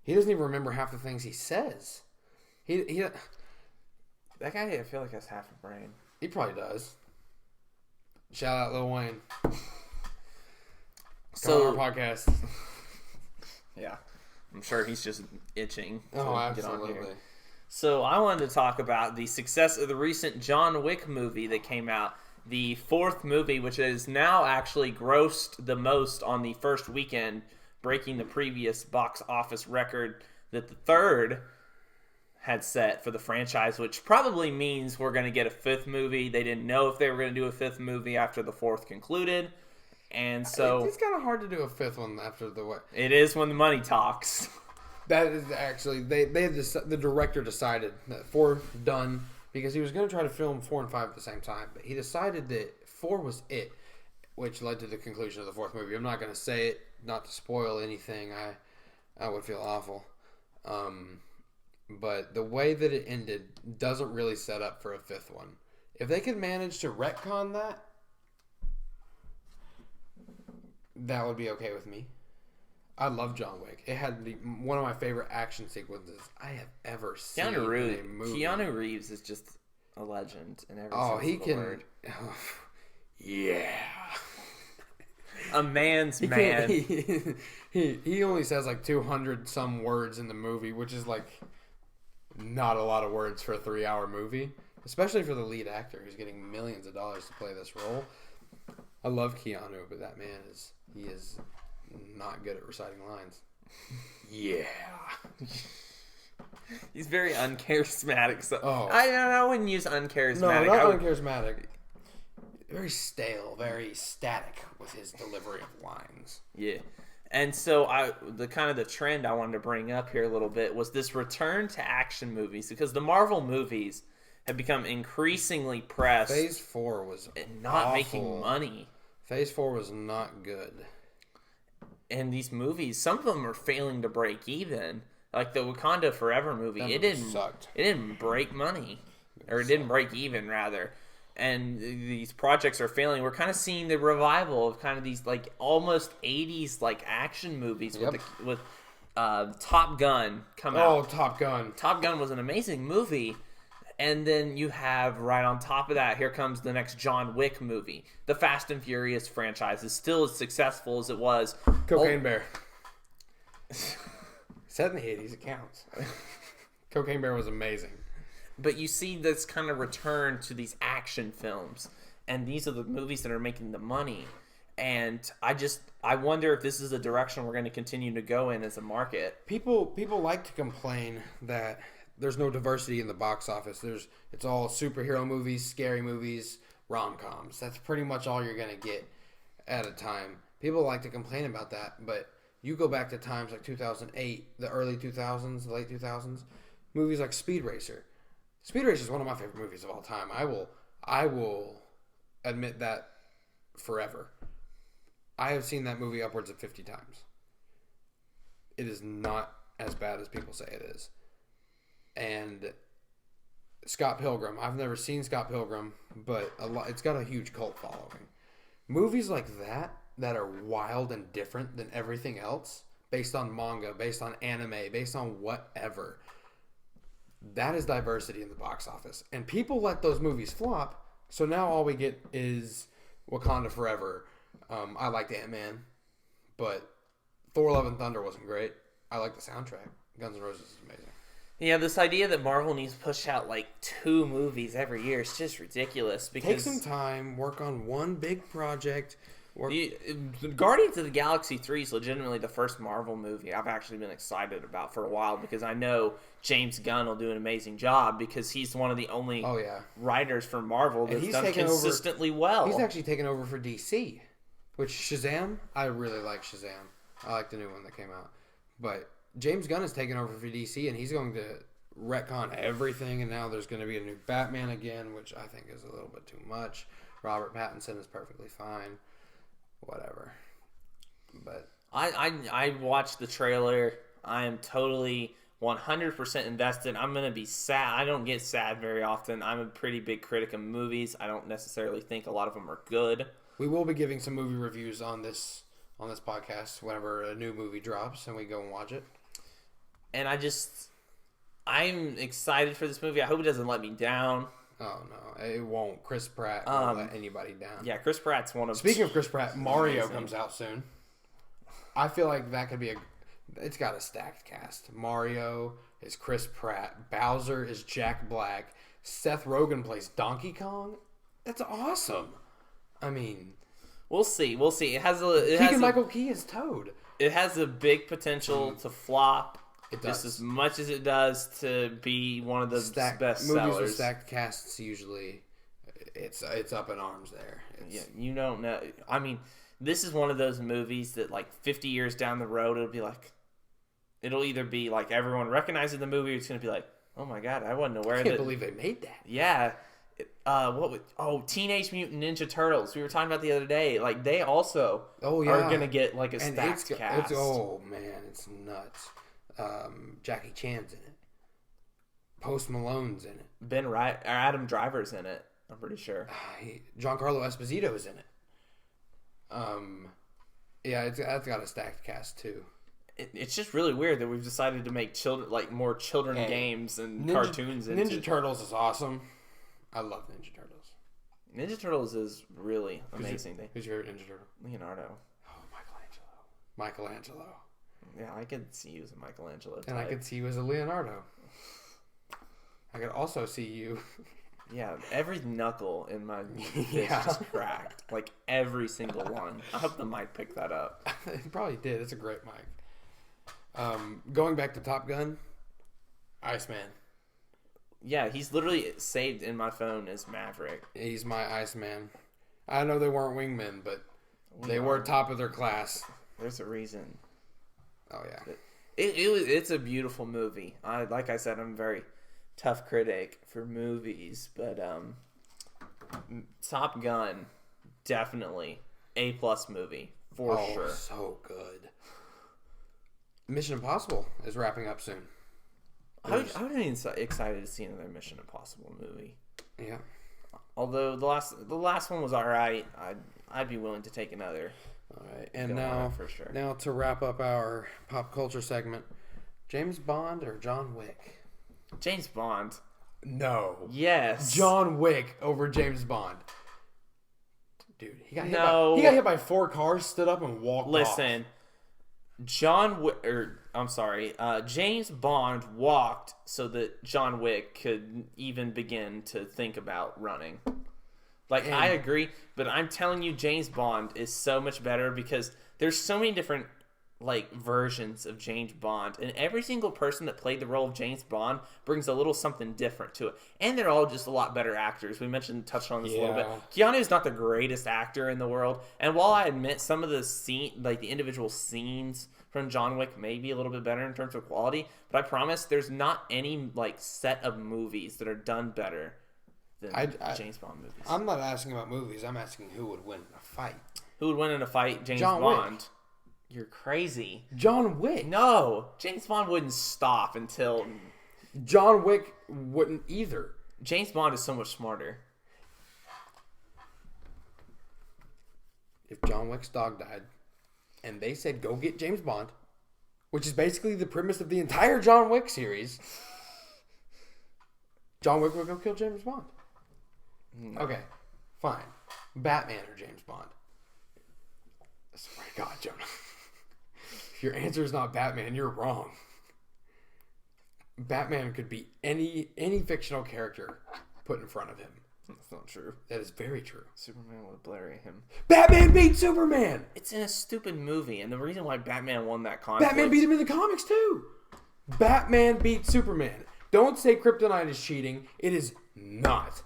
He doesn't even remember half the things he says. He That guy, I feel like, has half a brain. He probably does. Shout out Lil Wayne. So, on our podcast. Yeah. I'm sure he's just itching to Oh, get on absolutely. here. So I wanted to talk about the success of the recent John Wick movie that came out. The fourth movie, which has now actually grossed the most on the first weekend, breaking the previous box office record that the third had set for the franchise, which probably means we're going to get a fifth movie. They didn't know if they were going to do a fifth movie after the fourth concluded. And so It's kind of hard to do a fifth one after the what. it is when the money talks. That is actually the director decided that 4 done because he was going to try to film 4 and 5 at the same time, but he decided that 4 was it, which led to the conclusion of the fourth movie. I'm not going to say it, not to spoil anything. I would feel awful, but the way that it ended doesn't really set up for a fifth one. If they could manage to retcon that, that would be okay with me. I love John Wick. It had one of my favorite action sequences I have ever seen in a movie. Keanu Reeves is just a legend in every Oh, sense he of the can. word. Yeah. A man's man. He only says like 200 some words in the movie, which is like not a lot of words for a 3-hour movie, especially for the lead actor who's getting millions of dollars to play this role. I love Keanu, but that man is not good at reciting lines. Yeah. He's very uncharismatic. So Oh. I wouldn't use uncharismatic. No, I not would- uncharismatic. Very stale, very static with his delivery of lines. Yeah. And so the trend I wanted to bring up here a little bit was this return to action movies, because the Marvel movies have become increasingly pressed Phase 4 was and not awful. making money. Phase 4 was not good. And these movies, some of them are failing to break even. Like the Wakanda Forever movie, That it movie didn't sucked. It didn't break money, or it didn't break even rather. And these projects are failing. We're kind of seeing the revival of kind of these like almost 80s like action movies Yep. with Top Gun come Oh, out. Top Gun. Top Gun was an amazing movie. And then you have right on top of that, here comes the next John Wick movie. The Fast and Furious franchise is still as successful as it was. Cocaine Bear. Set in the 80s, it counts. Cocaine Bear was amazing. But you see this kind of return to these action films. And these are the movies that are making the money. And I wonder if this is the direction we're going to continue to go in as a market. People like to complain that there's no diversity in the box office. It's all superhero movies, scary movies, rom-coms. That's pretty much all you're going to get at a time. People like to complain about that, but you go back to times like 2008, the early 2000s, the late 2000s, movies like Speed Racer. Speed Racer is one of my favorite movies of all time. I will admit that forever. I have seen that movie upwards of 50 times. It is not as bad as people say it is. And Scott Pilgrim. I've never seen Scott Pilgrim, but it's got a huge cult following. Movies like that are wild and different than everything else, based on manga, based on anime, based on whatever. That is diversity in the box office. And people let those movies flop, so now all we get is Wakanda Forever. I liked Ant-Man, but Thor Love and Thunder wasn't great. I like the soundtrack. Guns N' Roses is amazing. Yeah, this idea that Marvel needs to push out like 2 movies every year is just ridiculous. Because Take some time, work on one big project. Guardians of the Galaxy 3 is legitimately the first Marvel movie I've actually been excited about for a while, because I know James Gunn will do an amazing job, because he's one of the only writers for Marvel that's done consistently well. He's actually taken over for DC, which Shazam, I really like Shazam. I like the new one that came out. But James Gunn has taken over for DC, and he's going to retcon everything, and now there's going to be a new Batman again, which I think is a little bit too much. Robert Pattinson is perfectly fine. Whatever. But I watched the trailer. I am totally 100% invested. I'm going to be sad. I don't get sad very often. I'm a pretty big critic of movies. I don't necessarily think a lot of them are good. We will be giving some movie reviews on this podcast whenever a new movie drops and we go and watch it. And I'm excited for this movie. I hope it doesn't let me down. Oh no, it won't. Chris Pratt won't let anybody down. Yeah, Chris Pratt's one of. Speaking of Chris Pratt, Mario comes out soon. I feel like that could be it's got a stacked cast. Mario is Chris Pratt. Bowser is Jack Black. Seth Rogen plays Donkey Kong. That's awesome. I mean, we'll see. It has Keegan-Michael Key is Toad. It has a big potential to flop. It does. Just as much as it does to be one of the best movies sellers. with stacked casts usually, it's up in arms there. Yeah, you don't know. I mean, this is one of those movies that like 50 years down the road, it'll either be like everyone recognizes the movie, or it's going to be like, oh my god, I wasn't aware. I can't believe they made that. Yeah. Teenage Mutant Ninja Turtles. We were talking about the other day. Like they also are going to get like a stacked cast. Oh man, it's nuts. Jackie Chan's in it. Post Malone's in it. Adam Driver's in it. I'm pretty sure. Giancarlo Esposito is in it. Yeah, that's got a stacked cast too. It's just really weird that we've decided to make more children games and cartoons. Ninja Turtles is awesome. I love Ninja Turtles. Ninja Turtles is really amazing. Who's your favorite Ninja Turtle? Leonardo. Oh, Michelangelo. Yeah, I could see you as a Michelangelo type. And I could see you as a Leonardo. I could also see you. Yeah, every knuckle in my fist just cracked. Like every single one. I hope the mic picked that up. It probably did. It's a great mic. Going back to Top Gun, Iceman. Yeah, he's literally saved in my phone as Maverick. He's my Iceman. I know they weren't wingmen, but they were top of their class. There's a reason. Oh yeah. It's a beautiful movie. Like I said, I'm a very tough critic for movies, but Top Gun, definitely A+ movie for sure. So good. Mission Impossible is wrapping up soon. I'm excited to see another Mission Impossible movie. Yeah. Although the last one was all right, I'd be willing to take another. All right, and now to wrap up our pop culture segment, James Bond or John Wick? James Bond. No. Yes. John Wick over James Bond. Dude, he got hit by 4 cars, stood up and walked off. Listen, James Bond walked so that John Wick could even begin to think about running. I agree, but I'm telling you, James Bond is so much better because there's so many different versions of James Bond, and every single person that played the role of James Bond brings a little something different to it, and they're all just a lot better actors. We touched on this a little bit. Keanu is not the greatest actor in the world, and while I admit some of the the individual scenes from John Wick may be a little bit better in terms of quality, but I promise there's not any set of movies that are done better than James Bond movies. I'm not asking about movies. I'm asking who would win in a fight. Who would win in a fight? James John Bond. Wick. You're crazy. John Wick. No, James Bond wouldn't stop until... John Wick wouldn't either. James Bond is so much smarter. If John Wick's dog died, and they said, go get James Bond, which is basically the premise of the entire John Wick series, John Wick would go kill James Bond. No. Okay, fine. Batman or James Bond? I swear to God, Jonah. If your answer is not Batman, you're wrong. Batman could be any fictional character put in front of him. That's not true. That is very true. Superman would blurry him. Batman beat Superman! It's in a stupid movie, and the reason why Batman won that conflict... Batman beat him in the comics, too! Batman beat Superman. Don't say Kryptonite is cheating. It is not.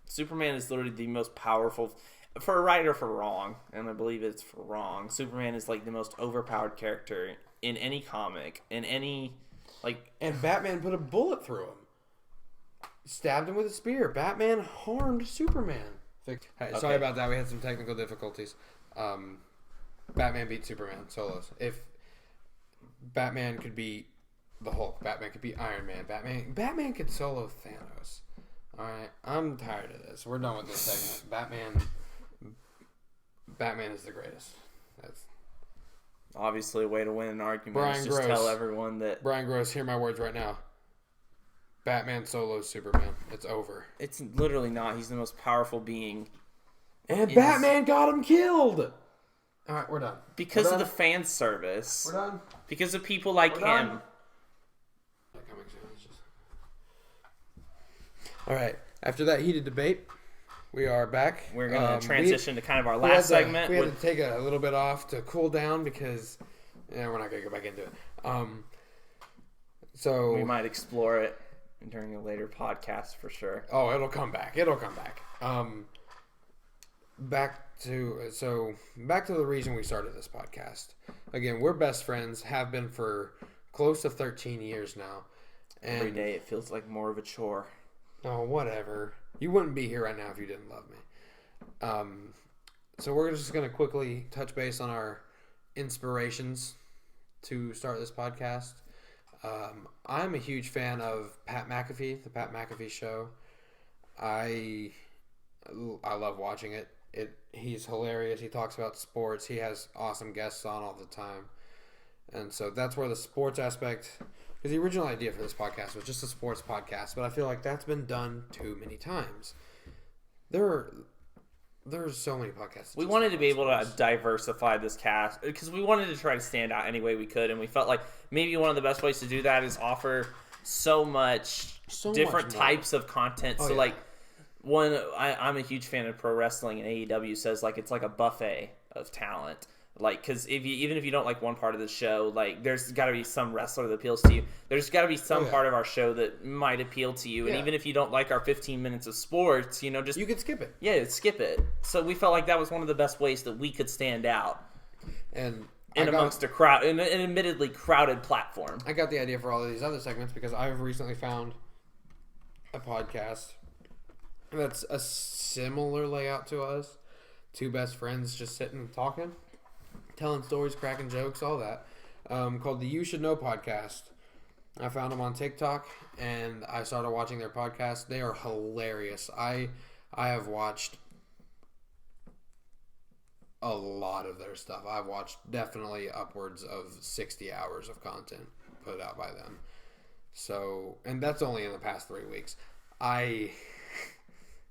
Superman is literally the most powerful... For right or for wrong, and I believe it's for wrong, Superman is the most overpowered character in any comic, in any... And Batman put a bullet through him. Stabbed him with a spear. Batman harmed Superman. Hey, sorry about that. We had some technical difficulties. Batman beat Superman solos. If Batman could beat the Hulk, Batman could beat Iron Man, Batman could solo Thanos. All right, I'm tired of this. We're done with this segment. Batman is the greatest. Obviously, a way to win an argument Brian is just Gross. tell everyone that Brian Gross, hear my words right now. Batman solos Superman. It's over. it's literally not. He's the most powerful being And Is- Batman got him killed. All right, we're done. because We're of the done? fan service. We're done. Because of people like We're him. done. All right. After that heated debate, we are back. We're going to We- transition to kind of our we had last to- segment. We had with- to take a little bit off to cool down because we're not going to go back into it. So we might explore it during a later podcast for sure. Oh, it'll come back. It'll come back. Back to the reason we started this podcast. Again, we're best friends, have been for close to 13 years now. And Every day it feels like more of a chore. oh, whatever. You wouldn't be here right now if you didn't love me. So we're just going to quickly touch base on our inspirations to start this podcast. I'm a huge fan of Pat McAfee, the Pat McAfee Show. I love watching it. He's hilarious. He talks about sports. He has awesome guests on all the time. And so that's where the sports aspect, because the original idea for this podcast was just a sports podcast, but I feel like that's been done too many times. There's so many podcasts. We wanted to be able to diversify this cast because we wanted to try to stand out any way we could, and we felt like maybe one of the best ways to do that is offer so much different much more. types of content. Oh, so yeah. like I'm a huge fan of pro wrestling, and AEW says like it's like a buffet of talent. Like, because even if you don't like one part of the show, like there's got to be some wrestler that appeals to you. There's got to be some part of our show that might appeal to you, and Yeah. even if you don't like our 15 minutes of sports, just You could skip it. yeah, skip it. So we felt like that was one of the best ways that we could stand out And amongst a crowd, an admittedly crowded platform. I got the idea for all of these other segments because I've recently found a podcast that's a similar layout to us. Two best friends just sitting and talking, telling stories, cracking jokes, all that. Called the You Should Know podcast. I found them on TikTok and I started watching their podcast. They are hilarious. I have watched a lot of their stuff. I've watched definitely upwards of 60 hours of content put out by them. So, and that's only in the past 3 weeks.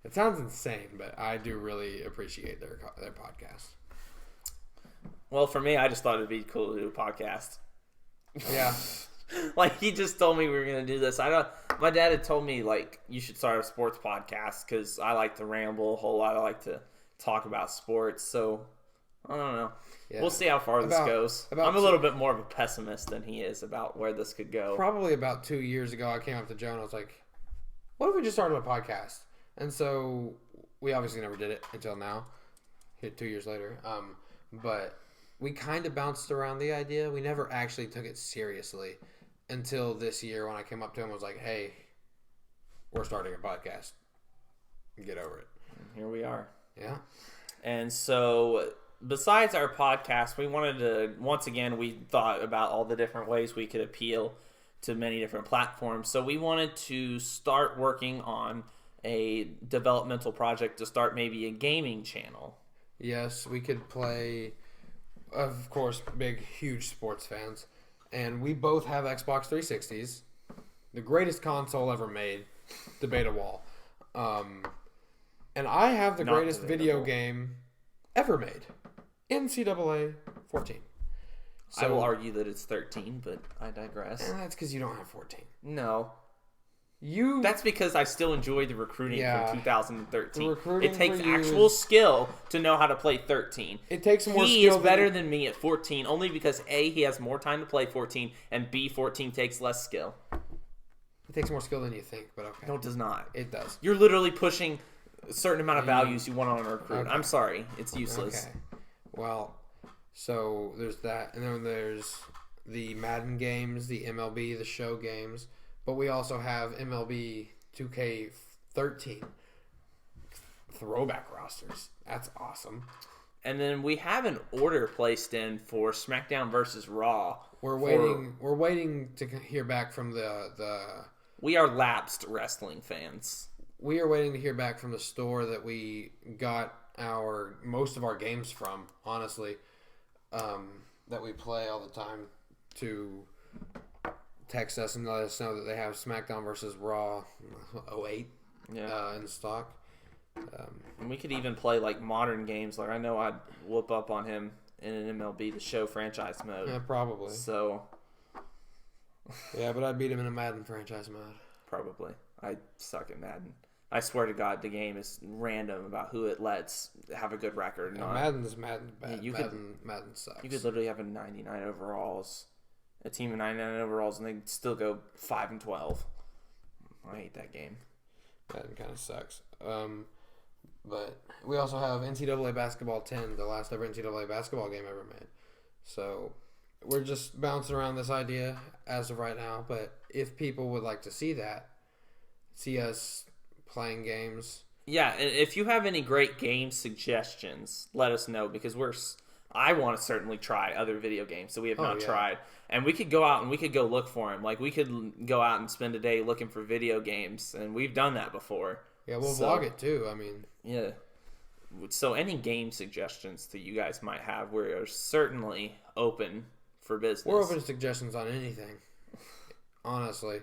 It sounds insane, but I do really appreciate their podcast. Well, for me, I just thought it'd be cool to do a podcast. Yeah. Like, he just told me we were going to do this. My dad had told me, like, you should start a sports podcast because I like to ramble a whole lot. I like to talk about sports. So, I don't know. Yeah. We'll see how far this goes. about I'm a little bit more of a pessimist than he is about where this could go. Probably about 2 years ago, I came up to Joe and I was like, what if we just started a podcast? And so we obviously never did it until now, 2 years later. But we kind of bounced around the idea. We never actually took it seriously until this year when I came up to him and was like, hey, we're starting a podcast. Get over it. Here we are. Yeah. And so, besides our podcast, we wanted to, once again, we thought about all the different ways we could appeal to many different platforms. So we wanted to start working on a developmental project to start maybe a gaming channel. Yes, we could play, of course, big, huge sports fans. And we both have Xbox 360s. The greatest console ever made. Debate a wall. And I have the Not greatest video debatable. game ever made. NCAA 14. So, I will argue that it's 13, but I digress. And that's because you don't have 14. No. You That's because I still enjoy the recruiting Yeah. from 2013. The recruiting It takes for you actual is- skill to know how to play 13. It takes more He skill is better than than me at 14 only because A, he has more time to play 14, and B, 14 takes less skill. it takes more skill than you think, but okay. No, it does not. It does. You're literally pushing a certain amount of values you want on a recruit. Okay. I'm sorry. It's useless. Okay. Well, so there's that, and then there's the Madden games, the MLB, the show games, but we also have MLB 2K13 throwback rosters. That's awesome. And then we have an order placed in for SmackDown versus Raw. We're waiting to hear back from the We are lapsed wrestling fans. we are waiting to hear back from the store that we got most of our games from, honestly. that we play all the time to text us and let us know that they have SmackDown versus Raw 08 in stock. And we could even play like modern games. Like I know I'd whoop up on him in an MLB The Show franchise mode. Yeah, probably. So. Yeah, but I'd beat him in a Madden franchise mode. Probably. I suck at Madden. I swear to God, the game is random about who it lets have a good record. Yeah, Madden's Madden bad. Yeah, Madden sucks. You could literally have a 99 overalls, a team of 99 overalls, and they still go 5-12. I hate that game. Madden kind of sucks. But we also have NCAA Basketball 10, the last ever NCAA basketball game ever made. So we're just bouncing around this idea as of right now. But if people would like to see that, see us playing games. Yeah, and if you have any great game suggestions, let us know because I want to certainly try other video games that we have not tried. And we could go out and we could go look for them. Like we could go out and spend a day looking for video games, and we've done that before. Yeah, we'll vlog it too. I mean, yeah. So any game suggestions that you guys might have, we're certainly open for business. We're open to suggestions on anything. Honestly,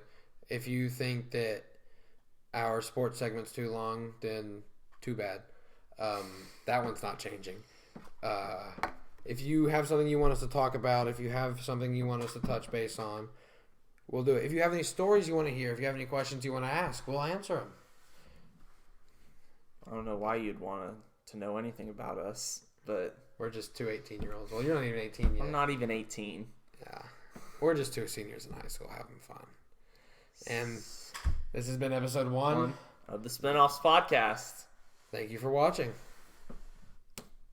if you think that our sports segment's too long, then too bad. That one's not changing. If you have something you want us to talk about, if you have something you want us to touch base on, we'll do it. If you have any stories you want to hear, if you have any questions you want to ask, we'll answer them. I don't know why you'd want to know anything about us, but... We're just two 18-year-olds. Well, you're not even 18 yet. I'm not even 18. Yeah. We're just two seniors in high school having fun. And this has been episode 1 of the Spinoffs Podcast. Thank you for watching.